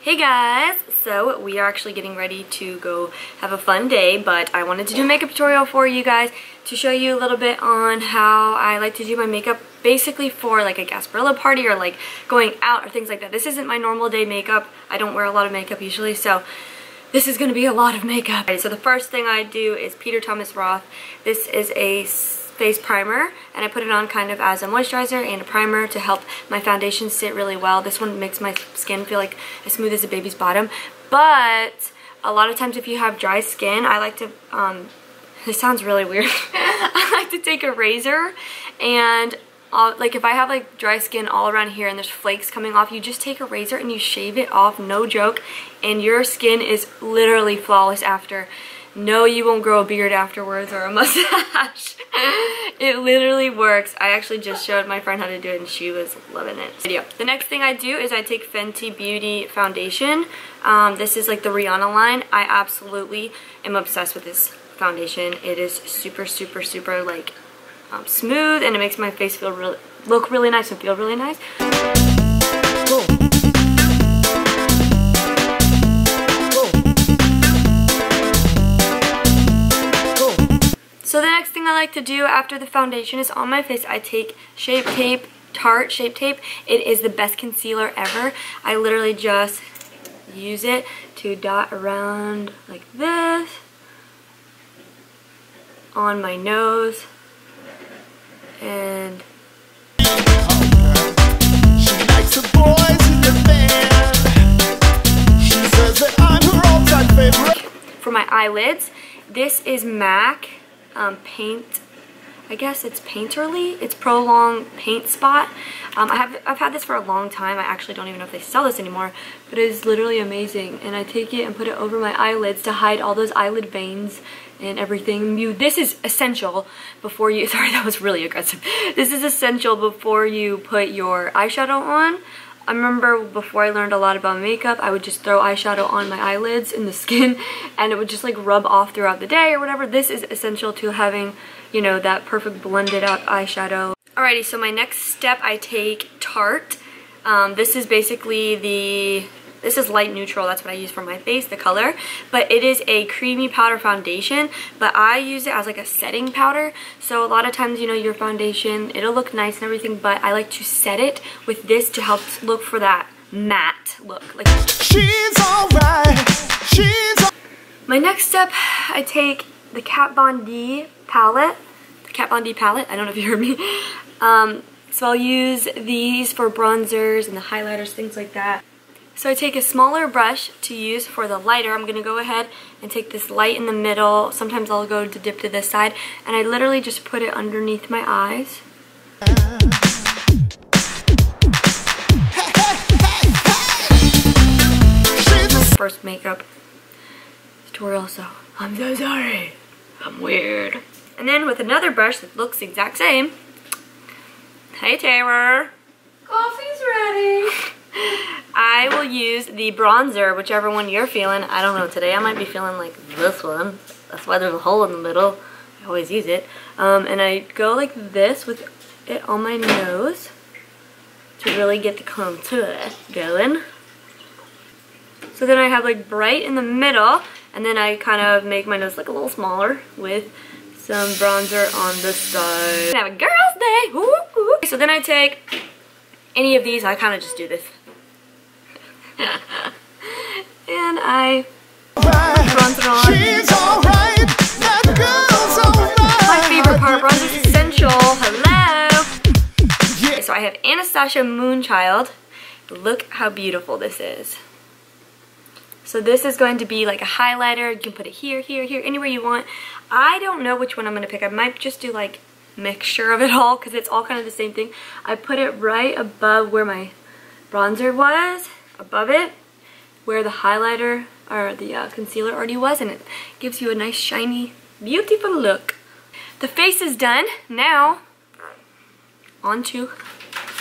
Hey guys, so we are actually getting ready to go have a fun day, but I wanted to do a makeup tutorial for you guys to show you a little bit on how I like to do my makeup basically for like a Gasparilla party or like going out or things like that. This isn't my normal day makeup. I don't wear a lot of makeup usually, so this is going to be a lot of makeup. So the first thing I do is Peter Thomas Roth. This is a face primer, and I put it on kind of as a moisturizer and a primer to help my foundation sit really well. This one makes my skin feel like as smooth as a baby's bottom, but a lot of times if you have dry skin, I like to, this sounds really weird, I like to take a razor and like if I have like dry skin all around here and there's flakes coming off, you just take a razor and you shave it off, no joke, and your skin is literally flawless after. No, you won't grow a beard afterwards or a mustache. It literally works. I actually just showed my friend how to do it and she was loving it. The next thing I do is I take Fenty Beauty foundation. This is like the Rihanna line. I absolutely am obsessed with this foundation. It is super, super, super like smooth, and it makes my face feel look really nice and feel really nice. Cool. So the next thing I like to do after the foundation is on my face, I take Shape Tape, Tarte Shape Tape. It is the best concealer ever. I literally just use it to dot around like this on my nose and she likes the boys in the band. She says that I'm her all-time favorite. For my eyelids, this is MAC paint, I guess it's Painterly. It's Prolong Paint Spot. I've had this for a long time. I actually don't even know if they sell this anymore, but it is literally amazing. And I take it and put it over my eyelids to hide all those eyelid veins and everything. This is essential before you, sorry, that was really aggressive. This is essential before you put your eyeshadow on. I remember before I learned a lot about makeup, I would just throw eyeshadow on my eyelids in the skin and it would just like rub off throughout the day or whatever. This is essential to having, you know, that perfect blended out eyeshadow. Alrighty, so my next step, I take Tarte. This is basically this is light neutral, that's what I use for my face, the color. But it is a creamy powder foundation, but I use it as like a setting powder. So a lot of times, you know, your foundation, it'll look nice and everything, but I like to set it with this to help look for that matte look. Like, she's alright, My next step, I take the Kat Von D palette. The Kat Von D palette, I don't know if you heard me. So I'll use these for bronzers and the highlighters, things like that. So I take a smaller brush to use for the lighter. I'm going to go ahead and take this light in the middle. Sometimes I'll go to dip to this side. And I literally just put it underneath my eyes. First makeup tutorial, so I'm so sorry. I'm weird. And then with another brush that looks the exact same. Hey Taylor. Coffee's ready. I will use the bronzer, whichever one you're feeling. I don't know, today I might be feeling like this one. That's why there's a hole in the middle. I always use it. And I go like this with it on my nose to really get the contour going. So then I have like bright in the middle, and then I kind of make my nose look a little smaller with some bronzer on the side. Have a girl's day! Woo, woo. So then I take any of these, I kind of just do this. And I bronze it on. She's alright, that girl's alright. My favorite part, bronze is essential. Hello! Yeah. Okay, so I have Anastasia Moonchild. Look how beautiful this is. So this is going to be like a highlighter. You can put it here, here, here, anywhere you want. I don't know which one I'm going to pick. I might just do like mixture of it all because it's all kind of the same thing. I put it right above where my bronzer was, above it, where the highlighter or the concealer already was, and it gives you a nice shiny, beautiful look. The face is done. Now, onto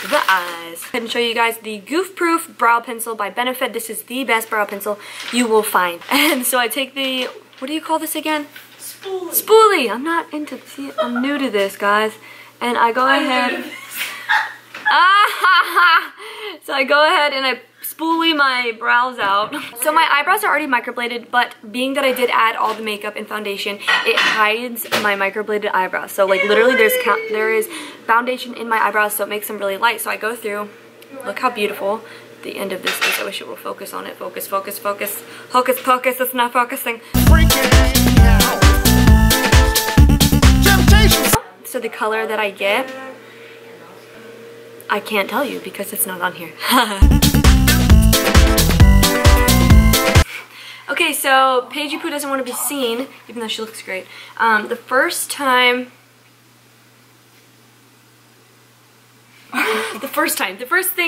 the eyes. I'm going to show you guys the Goof Proof Brow Pencil by Benefit. This is the best brow pencil you will find. And so I take the, what do you call this again? Spoolie. Spoolie. I'm not into, see, I'm new to this, guys. And I go ahead. So I go ahead and I spoolie my brows out. So my eyebrows are already microbladed, but being that I did add all the makeup and foundation, it hides my microbladed eyebrows. So like literally there is foundation in my eyebrows, so it makes them really light. So I go through, look how beautiful the end of this is. I wish it will focus on it. Focus, focus, focus. Hocus pocus, it's not focusing. So the color that I get, I can't tell you because it's not on here. Okay, so Paige Poo doesn't want to be seen, even though she looks great. The first thing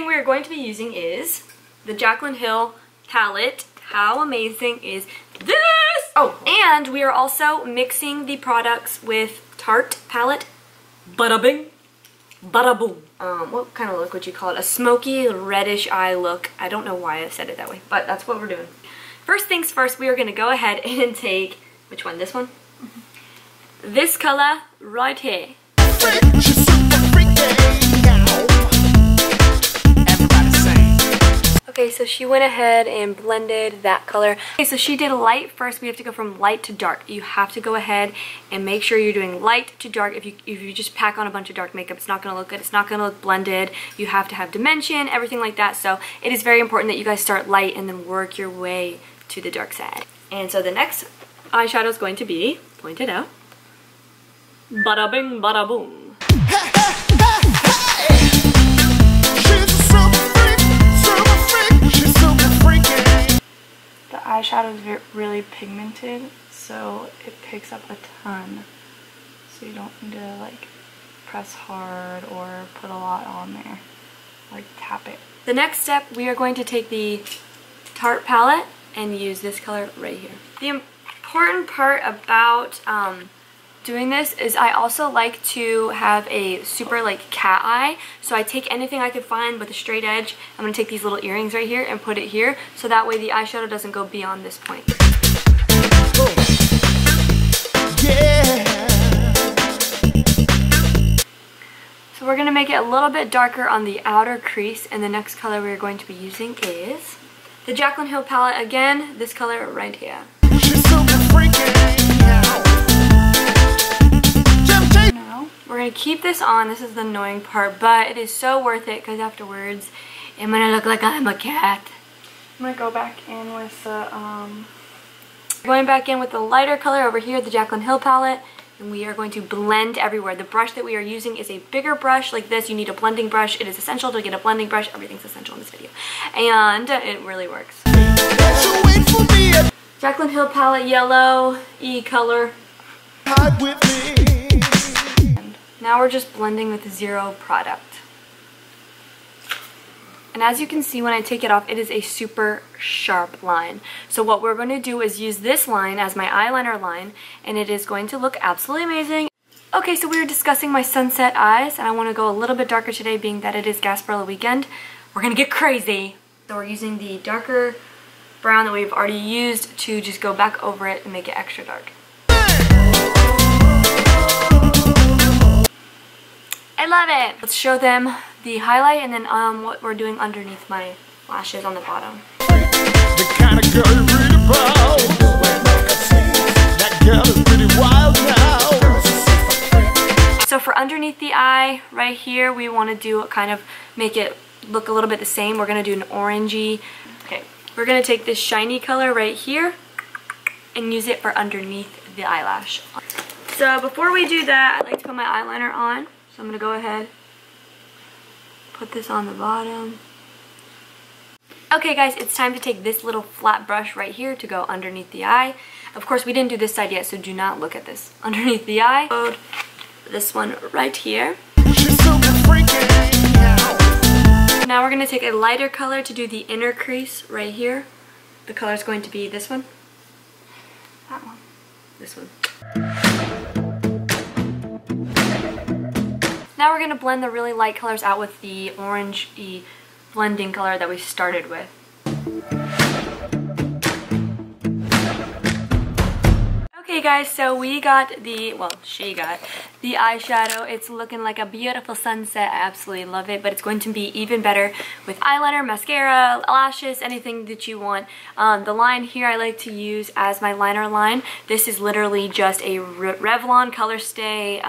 we're going to be using is the Jaclyn Hill palette. How amazing is this? Oh, and we are also mixing the products with Tarte palette. Bada bing, bada boom. What kind of look would you call it? A smoky reddish eye look. I don't know why I said it that way, but that's what we're doing. First things first, we are going to go ahead and take, which one? This one? Mm-hmm. This color right here. Okay, so she went ahead and blended that color. Okay, so she did light first. We have to go from light to dark. You have to go ahead and make sure you're doing light to dark. If you just pack on a bunch of dark makeup, it's not going to look good. It's not going to look blended. You have to have dimension, everything like that. So it is very important that you guys start light and then work your way to the dark side. And so the next eyeshadow is going to be, pointed out, bada bing, bada boom. The eyeshadow is really pigmented, so it picks up a ton. So you don't need to like press hard or put a lot on there. Like tap it. The next step, we are going to take the Tarte palette and use this color right here. The important part about doing this is I also like to have a super like cat eye. So I take anything I could find with a straight edge. I'm going to take these little earrings right here and put it here, so that way the eyeshadow doesn't go beyond this point. Yeah. So we're going to make it a little bit darker on the outer crease, and the next color we're going to be using is the Jaclyn Hill palette again, this color right here. We're going to keep this on. This is the annoying part, but it is so worth it because afterwards I'm going to look like I'm a cat. I'm going to go back in with the lighter color over here, the Jaclyn Hill palette, and we are going to blend everywhere. The brush that we are using is a bigger brush like this. You need a blending brush. It is essential to get a blending brush. Everything's essential in this video, and it really works. Jaclyn Hill palette, yellow, E color. Now we're just blending with zero product. And as you can see, when I take it off, it is a super sharp line. So what we're going to do is use this line as my eyeliner line, and it is going to look absolutely amazing. Okay, so we were discussing my sunset eyes, and I want to go a little bit darker today, being that it is Gasparilla weekend. We're going to get crazy. So we're using the darker brown that we've already used to just go back over it and make it extra dark. I love it! Let's show them the highlight and then what we're doing underneath my lashes on the bottom. The kind of girl you read about. That girl is pretty wild now. So for underneath the eye, right here, we want to do kind of make it look a little bit the same. We're going to do an orangey. Okay, we're going to take this shiny color right here and use it for underneath the eyelash. So before we do that, I like to put my eyeliner on. So I'm going to go ahead, put this on the bottom. Okay guys, it's time to take this little flat brush right here to go underneath the eye. Of course, we didn't do this side yet, so do not look at this. Underneath the eye, this one right here. Now we're going to take a lighter color to do the inner crease right here. The color is going to be this one. That one. This one. Now we're going to blend the really light colors out with the orangey blending color that we started with. Okay guys, so we got the, well, she got the eyeshadow. It's looking like a beautiful sunset. I absolutely love it, but it's going to be even better with eyeliner, mascara, lashes, anything that you want. The line here I like to use as my liner line. This is literally just a Revlon Color Stay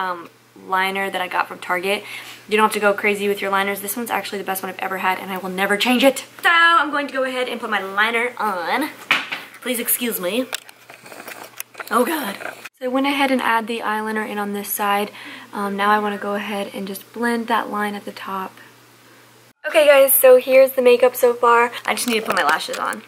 liner that I got from Target. You don't have to go crazy with your liners. This one's actually the best one I've ever had, and I will never change it. So I'm going to go ahead and put my liner on. Please excuse me. Oh god. So I went ahead and add the eyeliner in on this side. Now I want to go ahead and just blend that line at the top. Okay guys, so here's the makeup so far. I just need to put my lashes on.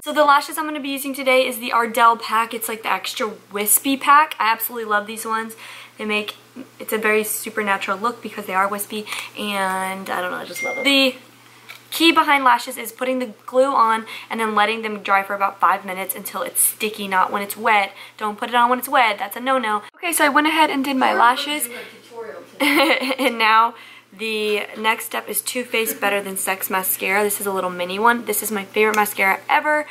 So the lashes I'm going to be using today is the Ardell pack. It's like the extra wispy pack. I absolutely love these ones. They make, it's a very supernatural look because they are wispy, and I don't know, I just love it. The key behind lashes is putting the glue on and then letting them dry for about 5 minutes until it's sticky, not when it's wet. Don't put it on when it's wet. That's a no-no. Okay, so I went ahead and did my lashes. And now the next step is Too Faced Better Than Sex mascara. This is a little mini one. This is my favorite mascara ever.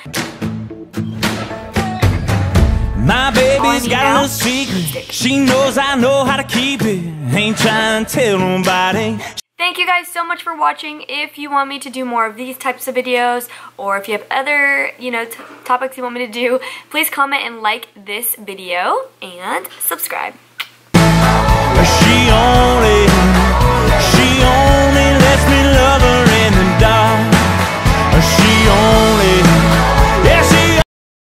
My baby's got a little secret. She knows I know how to keep it. Ain't trying to tell nobody. Thank you guys so much for watching. If you want me to do more of these types of videos, or if you have other, topics you want me to do, please comment and like this video and subscribe.